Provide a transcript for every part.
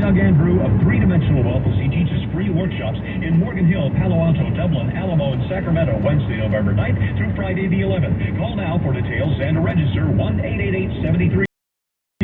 Doug Andrew of Three-Dimensional Wealth as he teaches free workshops in Morgan Hill, Palo Alto, Dublin, Alamo, and Sacramento, Wednesday, November 9th through Friday the 11th. Call now for details and to register 1-888-73.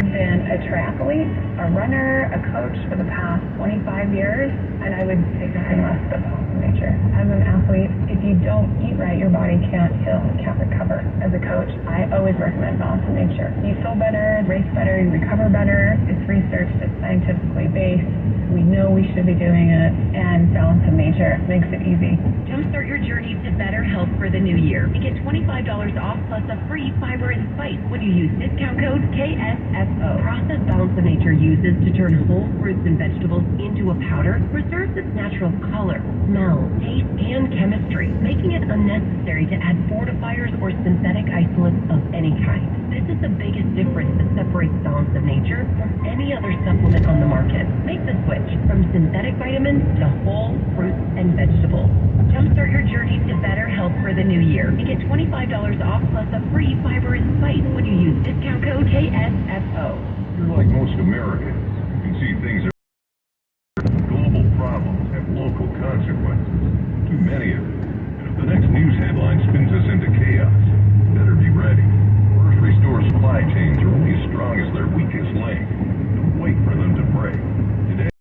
Been a triathlete, a runner, a coach for the past 25 years, and I would say nothing less but balance in nature. As an athlete, if you don't eat right, your body can't heal, can't recover. As a coach, I always recommend balance in nature. You feel better, race better, you recover better. It's researched, it's scientifically based. We know we should be doing it, and balance in nature makes it easy. Jumpstart your journey to better health for the new year. You get $25 off plus a free fiber and spice when you use discount code KSFO. Process Balance of Nature uses to turn whole fruits and vegetables into a powder preserves its natural color, smell, taste, and chemistry, making it unnecessary to add fortifiers or synthetic isolates of any kind. This is the biggest difference that separates Balance of Nature from any other supplement on the market. Make the switch from synthetic vitamins to whole fruits and vegetables. Jumpstart your journey to better health for the new year. You get $25 off plus a free fiber and spice when you use discount code KSFO. You're like most Americans. You can see things are global problems have local consequences. Too many of them. And if the next news headline spins us into chaos, better be ready. Grocery store supply chains are only as strong as their weakest link. Don't wait for them to break. Today,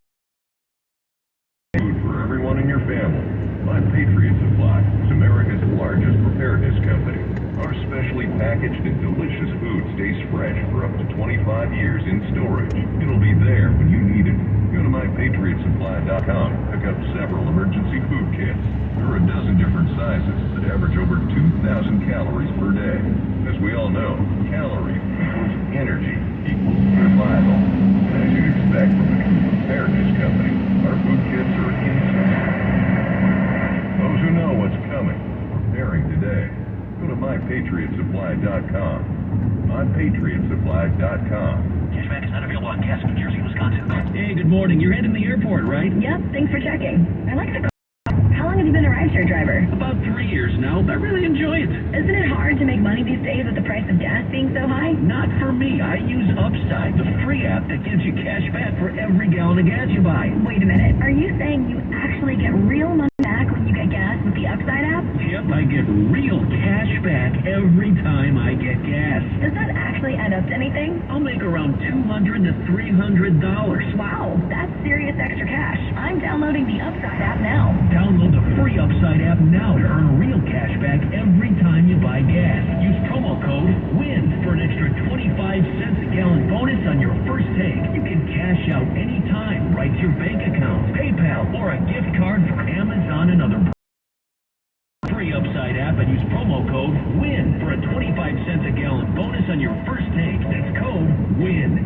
food for everyone in your family. My Patriot Supply is America's largest preparedness company. Our specially packaged and delicious food stays fresh for up to 25 years in storage. It'll be there when you need it. Go to mypatriotsupply.com and pick up several emergency food kits. There are a dozen different sizes that average over 2,000 calories per day. As we all know, calories equals energy equals survival. And as you'd expect from a true preparedness company, our food kits are instant. Those who know what's coming, preparing today. Go to mypatriotsupply.com. mypatriotsupply.com. Cashback is not available on gas in New Jersey, Wisconsin. Hey, good morning. You're heading to the airport, right? Yep, thanks for checking. I like the car. How long have you been a rideshare driver? About 3 years now. I really enjoy it. Isn't it hard to make money these days with the price of gas being so high? Not for me. I use Upside, the free app that gives you cash back for every gallon of gas you buy. Wait a minute. Are you saying you actually get real money back when you get gas with the Upside app? Yep, I get real cash back every time I get gas. Does that actually add up to anything? I'll make around $200 to $300. Wow, that's serious extra cash. I'm downloading the Upside app now. Download the free Upside app now to earn real cash back every time you buy gas. Use promo code WIN for an extra 25 cents a gallon bonus on your first tank. You can cash out anytime right to your bank account, PayPal, or a gift card for Amazon and other free Upside app and use promo code WIN for a 25 cents a gallon bonus on your first tank. That's code WIN.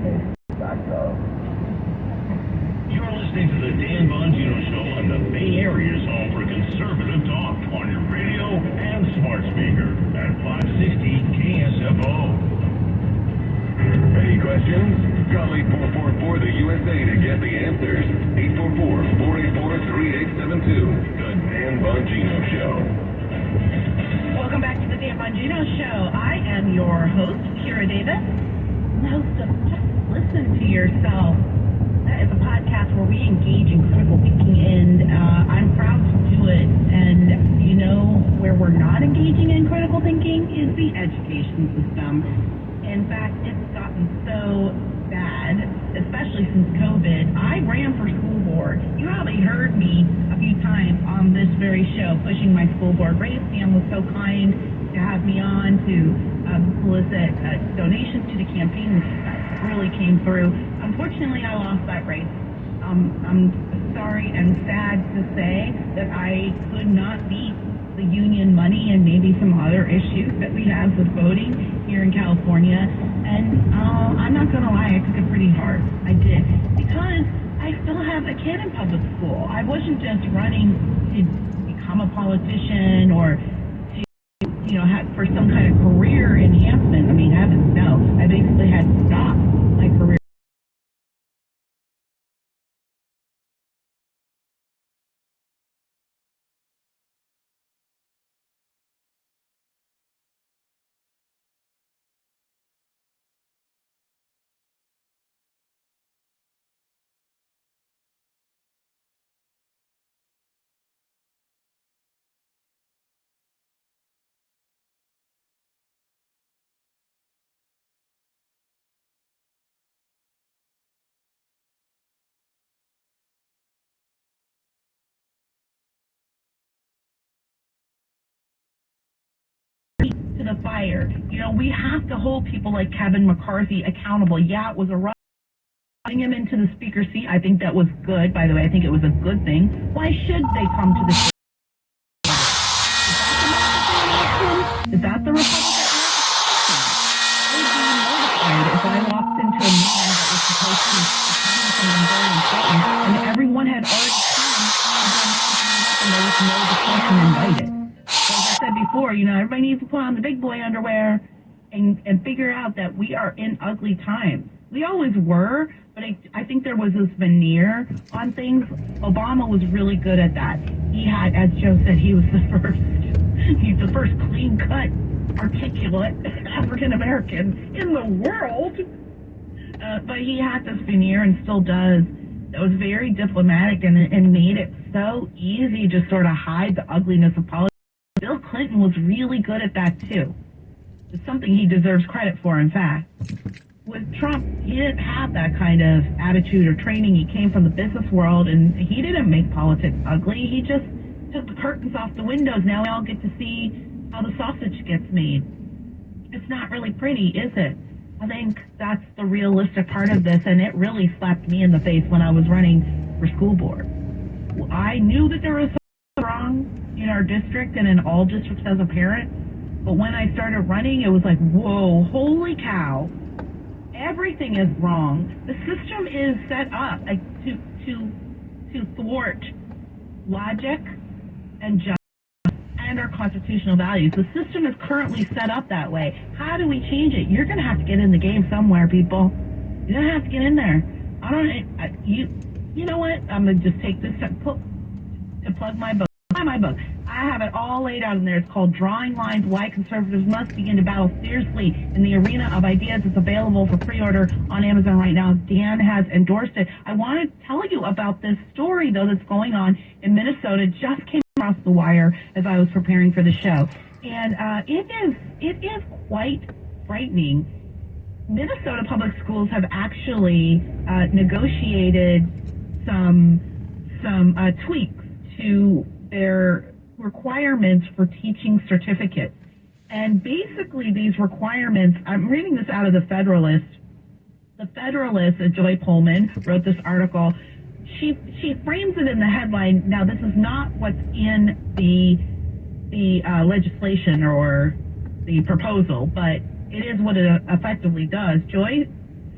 You're listening to the Dan Bongino Show on the Bay Area's home for conservative talk on your radio and smart speaker at 560 KSFO. Any questions? Call 8444 the USA to get the answers. 844-484-3872. The Dan Bongino Show. Welcome back to the Dan Bongino Show. I am your host, Kira Davis. Host of Just Listen to Yourself. That is a podcast where we engage in critical thinking, and I'm proud to do it. And you know where we're not engaging in critical thinking is the education system. In fact, it's gotten so bad, especially since COVID. I ran for school board. You probably heard me a few times on this very show pushing my school board race. Sam was so kind to have me on to solicit donations to the campaign, and that really came through. Unfortunately, I lost that race. I'm sorry and sad to say that I could not beat the union money and maybe some other issues that we have with voting here in California. And I'm not going to lie, I took it pretty hard. I did. Because I still have a kid in public school. I wasn't just running to become a politician or to, for some kind of career enhancement. I mean, heavens no. I basically had to stop my career. to the fire. You know, we have to hold people like Kevin McCarthy accountable. Yeah, it was a rough. Putting him into the speaker seat, I think that was good. By the way, I think it was a good thing. Why should they come to the state? Is that the Republican election? I would be mortified if I walked into a meeting that was supposed to be something very important, and everyone had already come, and there was no discussion invited. So as I said before, you know, everybody needs to put on the big boy underwear and figure out that we are in ugly times. We always were, but I think there was this veneer on things. Obama was really good at that. He had, as Joe said, he was the first. He's the first clean-cut, articulate African-American in the world. But he had this veneer and still does. That was very diplomatic and made it so easy to sort of hide the ugliness of politics. Bill Clinton was really good at that, too. It's something he deserves credit for, in fact. With Trump, he didn't have that kind of attitude or training. He came from the business world, and he didn't make politics ugly. He just took the curtains off the windows. Now we all get to see how the sausage gets made. It's not really pretty, is it? I think that's the realistic part of this, and it really slapped me in the face when I was running for school board. I knew that there was something wrong in our district and in all districts as a parent, but when I started running, it was like, whoa, holy cow. Everything is wrong. The system is set up to thwart logic and justice and our constitutional values. The system is currently set up that way. How do we change it? You're going to have to get in the game somewhere, people. You're going to have to get in there. You know what? I'm going to just take this to plug my book. Buy my book. I have it all laid out in there. It's called Drawing Lines, Why Conservatives Must Begin to Battle Fiercely in the Arena of Ideas. It's available for pre-order on Amazon right now. Dan has endorsed it. I want to tell you about this story, though, that's going on in Minnesota. It just came across the wire as I was preparing for the show. And it is quite frightening. Minnesota public schools have actually negotiated some tweaks to their requirements for teaching certificates. And basically these requirements, I'm reading this out of the Federalist. The Federalist, Joy Pullman, wrote this article. She frames it in the headline. Now, this is not what's in the legislation or the proposal, but it is what it effectively does. Joy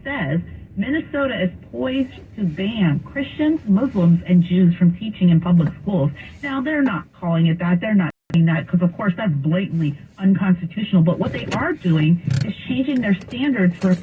says, Minnesota is poised to ban Christians, Muslims, and Jews from teaching in public schools. Now, they're not calling it that. They're not doing that because, of course, that's blatantly unconstitutional. But what they are doing is changing their standards for